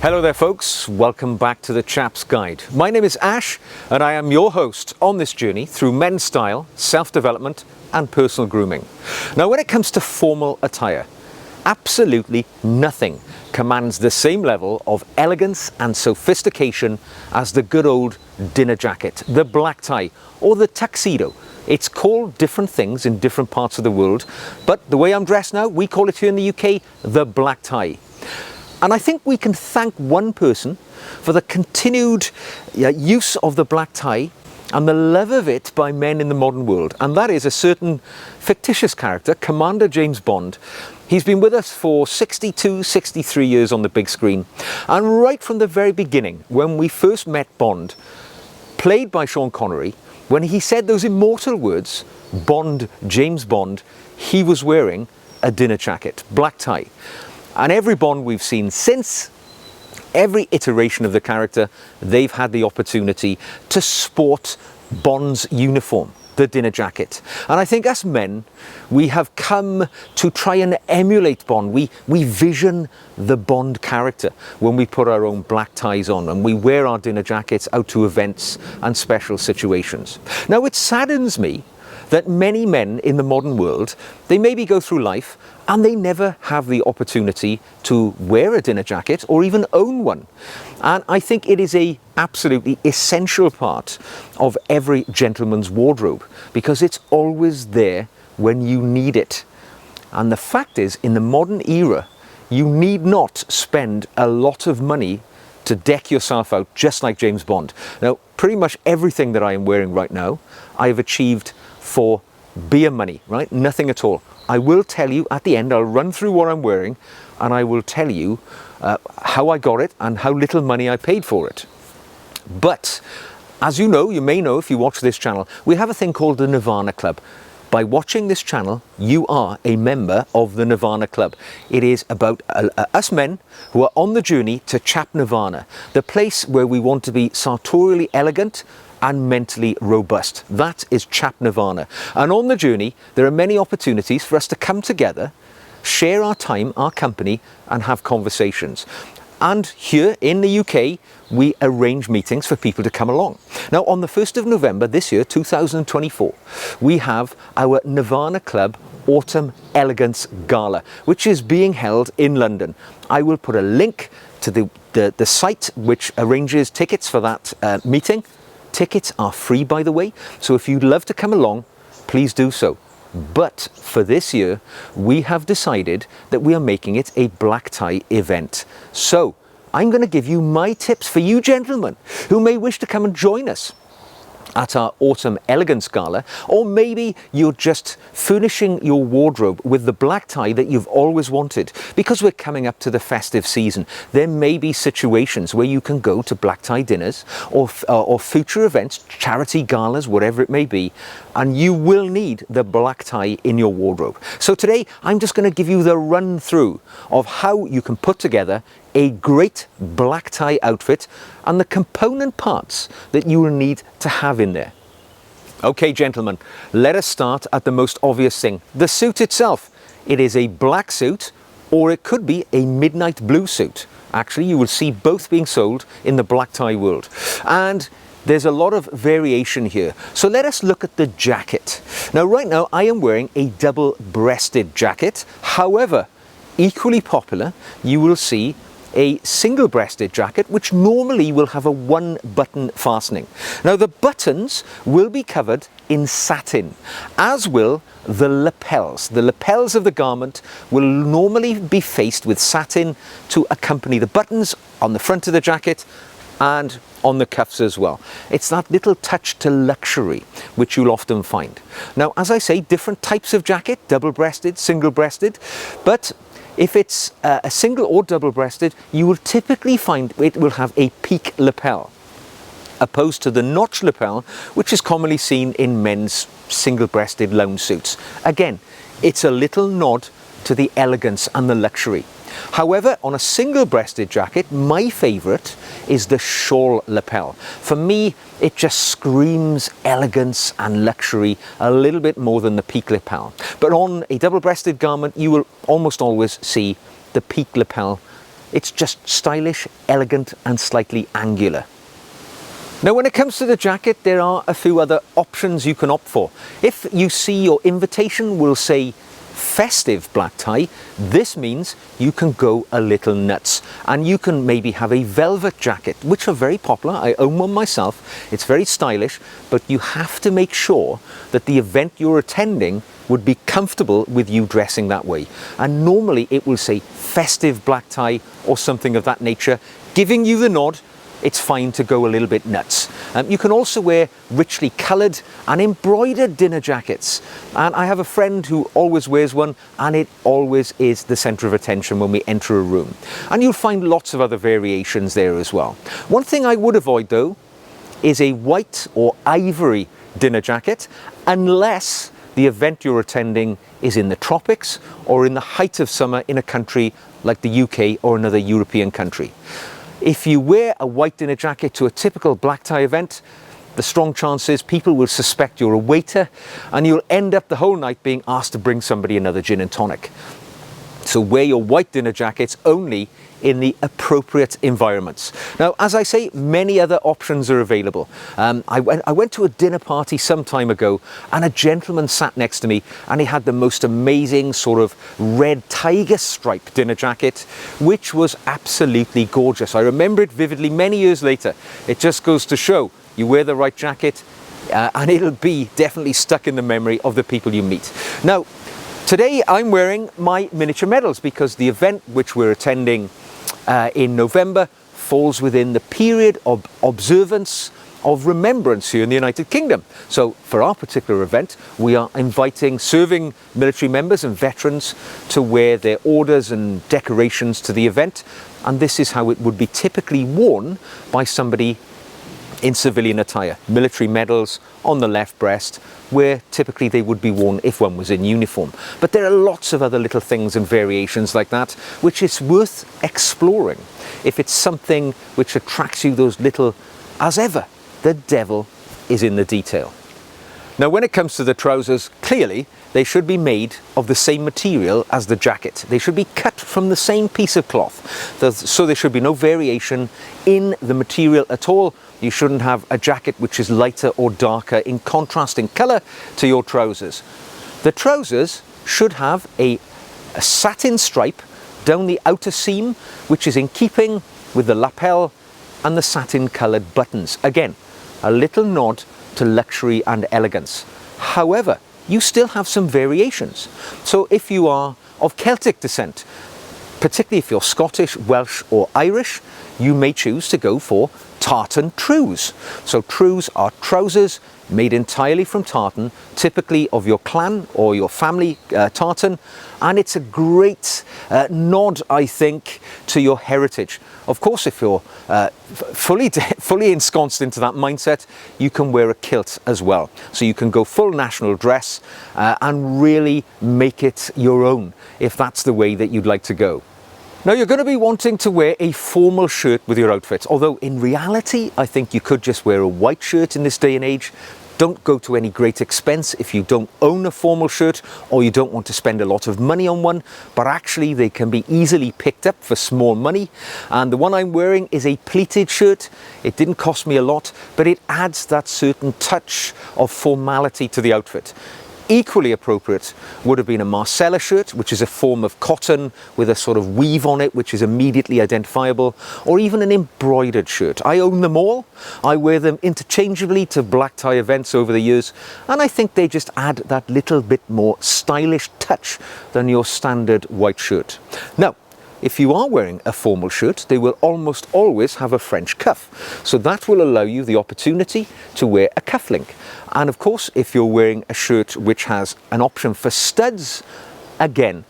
Hello there folks, welcome back to the Chap's Guide. My name is Ash and I am your host on this journey through men's style, self-development and personal grooming. Now when it comes to formal attire, absolutely nothing commands the same level of elegance and sophistication as the good old dinner jacket, the black tie or the tuxedo. It's called different things in different parts of the world, but the way I'm dressed now, we call it here in the UK, the black tie. And I think we can thank one person for the continued use of the black tie and the love of it by men in the modern world. And that is a certain fictitious character, Commander James Bond. He's been with us for 62, 63 years on the big screen. And right from the very beginning, when we first met Bond, played by Sean Connery, when he said those immortal words, Bond, James Bond, he was wearing a dinner jacket, black tie. And every Bond we've seen since, every iteration of the character, they've had the opportunity to sport Bond's uniform, the dinner jacket. And I think us men, we have come to try and emulate Bond. We vision the Bond character when we put our own black ties on and we wear our dinner jackets out to events and special situations. Now it saddens me that many men in the modern world, they maybe go through life and they never have the opportunity to wear a dinner jacket or even own one. And I think it is a absolutely essential part of every gentleman's wardrobe because it's always there when you need it. And the fact is, in the modern era, you need not spend a lot of money to deck yourself out just like James Bond. Now, pretty much everything that I am wearing right now, I have achieved for beer money, right? Nothing at all. I will tell you at the end, I'll run through what I'm wearing and I will tell you how I got it and how little money I paid for it. But as you know, you may know if you watch this channel, we have a thing called the Nirvana Club. By watching this channel, you are a member of the Nirvana Club. It is about us men who are on the journey to Chap Nirvana, the place where we want to be sartorially elegant and mentally robust. That is Chap Nirvana. And on the journey, there are many opportunities for us to come together, share our time, our company, and have conversations. And here in the UK, we arrange meetings for people to come along. Now, on the 1st of November this year, 2024, we have our Nirvana Club Autumn Elegance Gala, which is being held in London. I will put a link to the site which arranges tickets for that meeting. Tickets are free, by the way, so if you'd love to come along, please do so. But for this year, we have decided that we are making it a black tie event. So I'm going to give you my tips for you gentlemen who may wish to come and join us at our Autumn Elegance Gala, or maybe you're just furnishing your wardrobe with the black tie that you've always wanted. Because we're coming up to the festive season, there may be situations where you can go to black tie dinners or future events, charity galas, whatever it may be, and you will need the black tie in your wardrobe. So today, I'm just going to give you the run through of how you can put together a great black tie outfit and the component parts that you will need to have in there. Okay, gentlemen, let us start at the most obvious thing, the suit itself. It is a black suit, or it could be a midnight blue suit. Actually, you will see both being sold in the black tie world. And there's a lot of variation here. So let us look at the jacket. Now, right now, I am wearing a double-breasted jacket. However, equally popular, you will see a single-breasted jacket, which normally will have a one-button fastening. Now, the buttons will be covered in satin, as will the lapels. The lapels of the garment will normally be faced with satin to accompany the buttons on the front of the jacket and on the cuffs as well. It's that little touch to luxury which you'll often find. Now, as I say, different types of jacket, double-breasted, single-breasted, but if it's a single or double-breasted, you will typically find it will have a peak lapel, opposed to the notch lapel, which is commonly seen in men's single-breasted lounge suits. Again, it's a little nod to the elegance and the luxury. However, on a single-breasted jacket, my favourite is the shawl lapel. For me, it just screams elegance and luxury a little bit more than the peak lapel. But on a double-breasted garment, you will almost always see the peak lapel It's just stylish, elegant and slightly angular. Now when it comes to the jacket, there are a few other options you can opt for. If you see your invitation will say festive black tie, this means you can go a little nuts and you can maybe have a velvet jacket, which are very popular. I own one myself. It's very stylish, but you have to make sure that the event you're attending would be comfortable with you dressing that way. And normally it will say festive black tie or something of that nature, giving you the nod. It's fine to go a little bit nuts. You can also wear richly coloured and embroidered dinner jackets. And I have a friend who always wears one, and it always is the centre of attention when we enter a room. And you'll find lots of other variations there as well. One thing I would avoid though is a white or ivory dinner jacket, unless the event you're attending is in the tropics or in the height of summer in a country like the UK or another European country. If you wear a white dinner jacket to a typical black tie event, the strong chance is people will suspect you're a waiter and you'll end up the whole night being asked to bring somebody another gin and tonic. So wear your white dinner jackets only in the appropriate environments. Now, as I say, many other options are available. I went to a dinner party some time ago and a gentleman sat next to me and he had the most amazing sort of red tiger stripe dinner jacket, which was absolutely gorgeous. I remember it vividly many years later. It just goes to show you wear the right jacket and it'll be definitely stuck in the memory of the people you meet. Now, today I'm wearing my miniature medals because the event which we're attending in November falls within the period of observance of remembrance here in the United Kingdom. So for our particular event, we are inviting serving military members and veterans to wear their orders and decorations to the event. And this is how it would be typically worn by somebody in civilian attire. Military medals on the left breast, where typically they would be worn if one was in uniform. But there are lots of other little things and variations like that, which is worth exploring. If it's something which attracts you, those little, as ever, the devil is in the detail. Now, when it comes to the trousers, clearly they should be made of the same material as the jacket. They should be cut from the same piece of cloth. So there should be no variation in the material at all. You shouldn't have a jacket which is lighter or darker in contrast in colour to your trousers. The trousers should have a satin stripe down the outer seam, which is in keeping with the lapel and the satin coloured buttons. Again, a little nod to luxury and elegance. However, you still have some variations. So if you are of Celtic descent, particularly if you're Scottish, Welsh or Irish, you may choose to go for tartan trews. So trews are trousers made entirely from tartan, typically of your clan or your family tartan, and it's a great nod, I think, to your heritage. Of course, if you're fully ensconced into that mindset, you can wear a kilt as well. So you can go full national dress and really make it your own, if that's the way that you'd like to go. Now, you're going to be wanting to wear a formal shirt with your outfit, although in reality, I think you could just wear a white shirt in this day and age. Don't go to any great expense if you don't own a formal shirt or you don't want to spend a lot of money on one, but actually they can be easily picked up for small money. And the one I'm wearing is a pleated shirt. It didn't cost me a lot, but it adds that certain touch of formality to the outfit. Equally appropriate would have been a Marcella shirt, which is a form of cotton with a sort of weave on it, which is immediately identifiable, or even an embroidered shirt. I own them all. I wear them interchangeably to black tie events over the years, and I think they just add that little bit more stylish touch than your standard white shirt. Now, if you are wearing a formal shirt, they will almost always have a French cuff. So that will allow you the opportunity to wear a cufflink. And of course, if you're wearing a shirt which has an option for studs, again,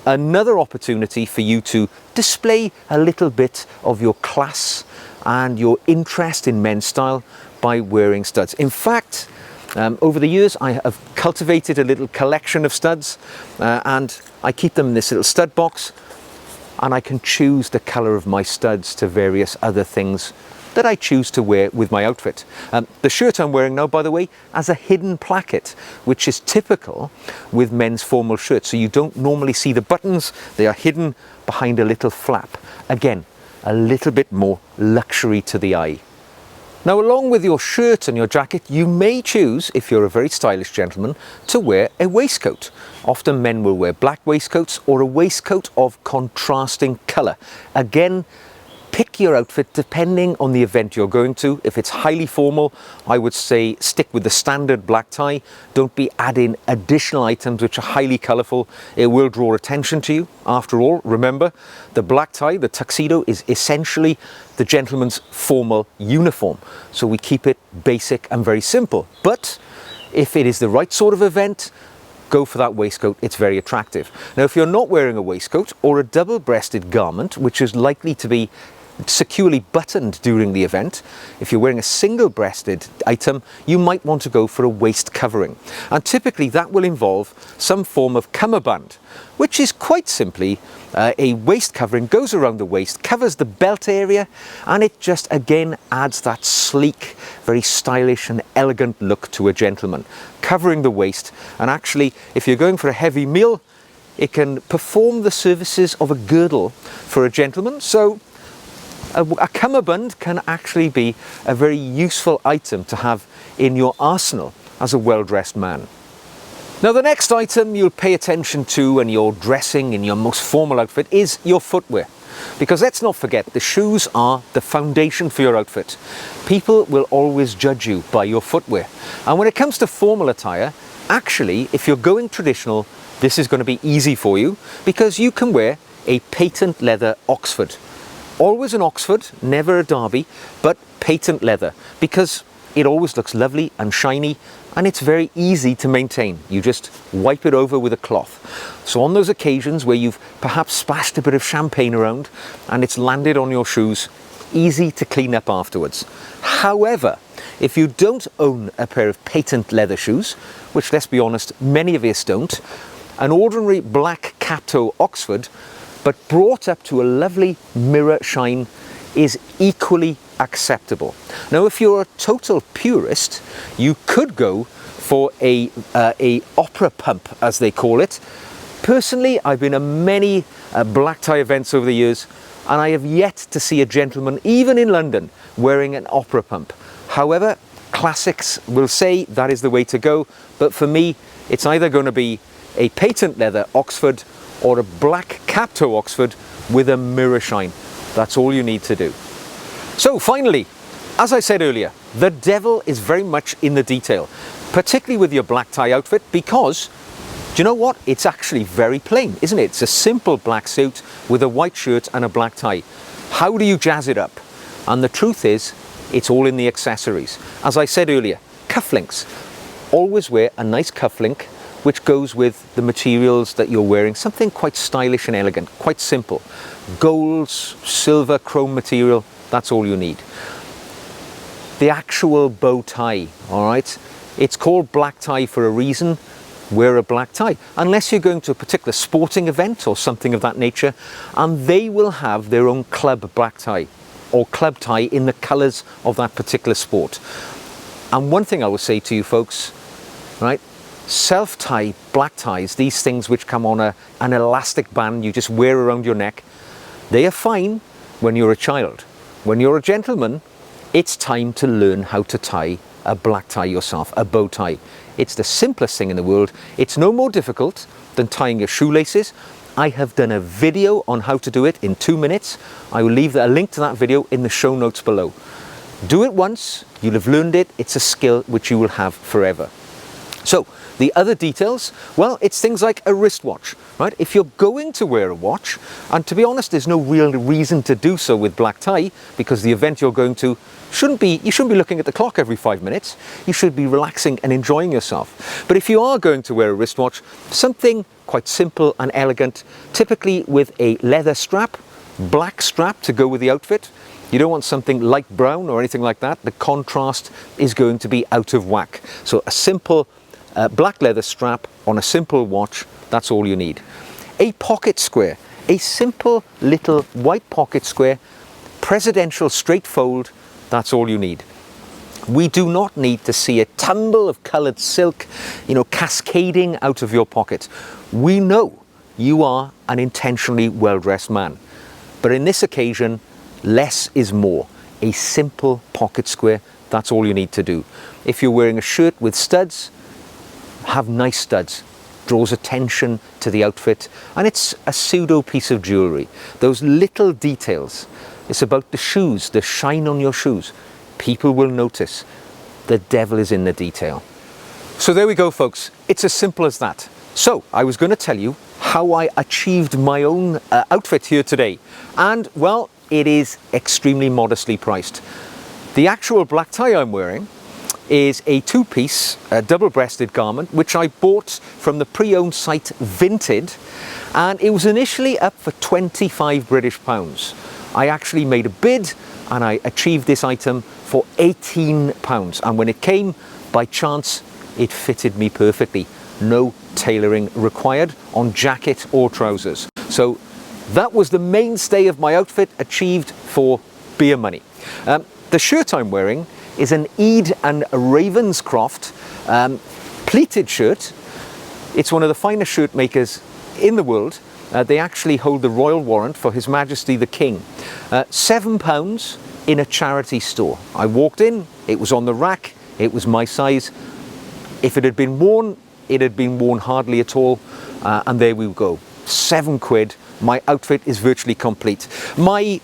another opportunity for you to display a little bit of your class and your interest in men's style by wearing studs. In fact, over the years, I have cultivated a little collection of studs and I keep them in this little stud box. And I can choose the colour of my studs to various other things that I choose to wear with my outfit. The shirt I'm wearing now, by the way, has a hidden placket, which is typical with men's formal shirts. So you don't normally see the buttons, they are hidden behind a little flap. Again, a little bit more luxury to the eye. Now, along with your shirt and your jacket, you may choose, if you're a very stylish gentleman, to wear a waistcoat. Often men will wear black waistcoats or a waistcoat of contrasting colour. Again, pick your outfit depending on the event you're going to. If it's highly formal, I would say stick with the standard black tie. Don't be adding additional items which are highly colourful. It will draw attention to you. After all, remember, the black tie, the tuxedo, is essentially the gentleman's formal uniform. So we keep it basic and very simple. But if it is the right sort of event, go for that waistcoat. It's very attractive. Now, if you're not wearing a waistcoat or a double-breasted garment, which is likely to be securely buttoned during the event, if you're wearing a single-breasted item, you might want to go for a waist covering. And typically that will involve some form of cummerbund, which is quite simply a waist covering, goes around the waist, covers the belt area, and it just again adds that sleek, very stylish and elegant look to a gentleman, covering the waist. And actually, if you're going for a heavy meal, it can perform the services of a girdle for a gentleman. So a cummerbund can actually be a very useful item to have in your arsenal as a well-dressed man. Now, the next item you'll pay attention to when you're dressing in your most formal outfit is your footwear. Because let's not forget, the shoes are the foundation for your outfit. People will always judge you by your footwear. And when it comes to formal attire, actually, if you're going traditional, this is going to be easy for you because you can wear a patent leather Oxford. Always an Oxford, never a Derby, but patent leather, because it always looks lovely and shiny, and it's very easy to maintain. You just wipe it over with a cloth. So on those occasions where you've perhaps splashed a bit of champagne around and it's landed on your shoes, easy to clean up afterwards. However, if you don't own a pair of patent leather shoes, which, let's be honest, many of us don't, an ordinary black cap-toe Oxford, but brought up to a lovely mirror shine, is equally acceptable. Now, if you're a total purist, you could go for a opera pump, as they call it. Personally, I've been at many black tie events over the years, and I have yet to see a gentleman, even in London, wearing an opera pump. However, classics will say that is the way to go, but for me, it's either going to be a patent leather Oxford or a black cap-toe Oxford with a mirror shine. That's all you need to do. So finally, as I said earlier, the devil is very much in the detail, particularly with your black tie outfit, because, do you know what? It's actually very plain, isn't it? It's a simple black suit with a white shirt and a black tie. How do you jazz it up? And the truth is, it's all in the accessories. As I said earlier, cufflinks. Always wear a nice cufflink which goes with the materials that you're wearing. Something quite stylish and elegant, quite simple. Gold, silver, chrome material, that's all you need. The actual bow tie, all right? It's called black tie for a reason. Wear a black tie, unless you're going to a particular sporting event or something of that nature, and they will have their own club black tie or club tie in the colours of that particular sport. And one thing I will say to you folks, right? Self-tie black ties, these things which come on an elastic band you just wear around your neck, they are fine when you're a child. When you're a gentleman, it's time to learn how to tie a black tie yourself, a bow tie. It's the simplest thing in the world. It's no more difficult than tying your shoelaces. I have done a video on how to do it in 2 minutes. I will leave a link to that video in the show notes below. Do it once, you'll have learned it. It's a skill which you will have forever. So, the other details, well, it's things like a wristwatch, right? If you're going to wear a watch, and to be honest, there's no real reason to do so with black tie, because the event you're going to you shouldn't be looking at the clock every 5 minutes. You should be relaxing and enjoying yourself. But if you are going to wear a wristwatch, something quite simple and elegant, typically with a leather strap, black strap to go with the outfit. You don't want something light brown or anything like that. The contrast is going to be out of whack. So a simple black leather strap on a simple watch, that's all you need. A pocket square, a simple little white pocket square, presidential straight fold, That's all you need. We do not need to see a tumble of coloured silk, cascading out of your pocket. We know you are an intentionally well-dressed man. But in this occasion, less is more. A simple pocket square, that's all you need to do. If you're wearing a shirt with studs, have nice studs. Draws attention to the outfit, and it's a pseudo piece of jewellery. Those little details. It's about the shoes, the shine on your shoes. People will notice. The devil is in the detail. So there we go, folks. It's as simple as that. So I was going to tell you how I achieved my own outfit here today. And well, it is extremely modestly priced. The actual black tie I'm wearing is a two-piece double-breasted garment which I bought from the pre-owned site Vinted, and it was initially up for £25 British. I actually made a bid and I achieved this item for £18, and when it came, by chance, it fitted me perfectly. No tailoring required on jacket or trousers. So that was the mainstay of my outfit, achieved for beer money. The shirt I'm wearing is an Eid and Ravenscroft pleated shirt. It's one of the finest shirt makers in the world. They actually hold the royal warrant for His Majesty the King. £7 in a charity store. I walked in, it was on the rack, it was my size. If it had been worn, it had been worn hardly at all, and there we go. £7. My outfit is virtually complete. My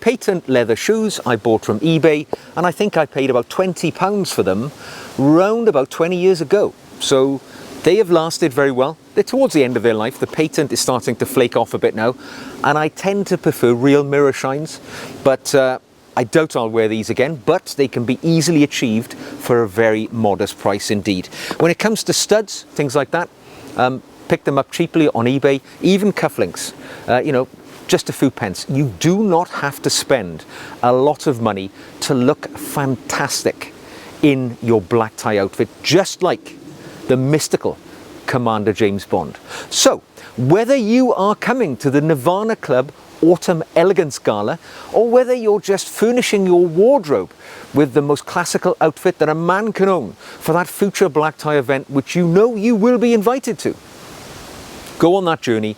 patent leather shoes I bought from eBay, and I think I paid about £20 for them round about 20 years ago. So they have lasted very well. They're towards the end of their life. The patent is starting to flake off a bit now, and I tend to prefer real mirror shines, but I doubt I'll wear these again, but they can be easily achieved for a very modest price indeed. When it comes to studs, things like that, pick them up cheaply on eBay, even cufflinks, just a few pence. You do not have to spend a lot of money to look fantastic in your black tie outfit, just like the mystical Commander James Bond. So, whether you are coming to the Nirvana Club Autumn Elegance Gala, or whether you're just furnishing your wardrobe with the most classical outfit that a man can own for that future black tie event, which you know you will be invited to, go on that journey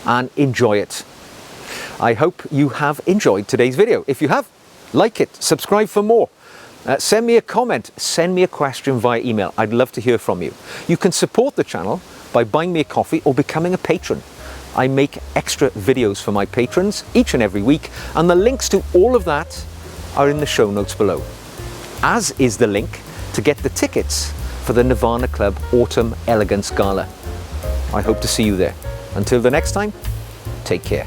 and enjoy it. I hope you have enjoyed today's video. If you have, like it, subscribe for more. Send me a comment, send me a question via email. I'd love to hear from you. You can support the channel by buying me a coffee or becoming a patron. I make extra videos for my patrons each and every week, and the links to all of that are in the show notes below, as is the link to get the tickets for the Nirvana Club Autumn Elegance Gala. I hope to see you there. Until the next time, take care.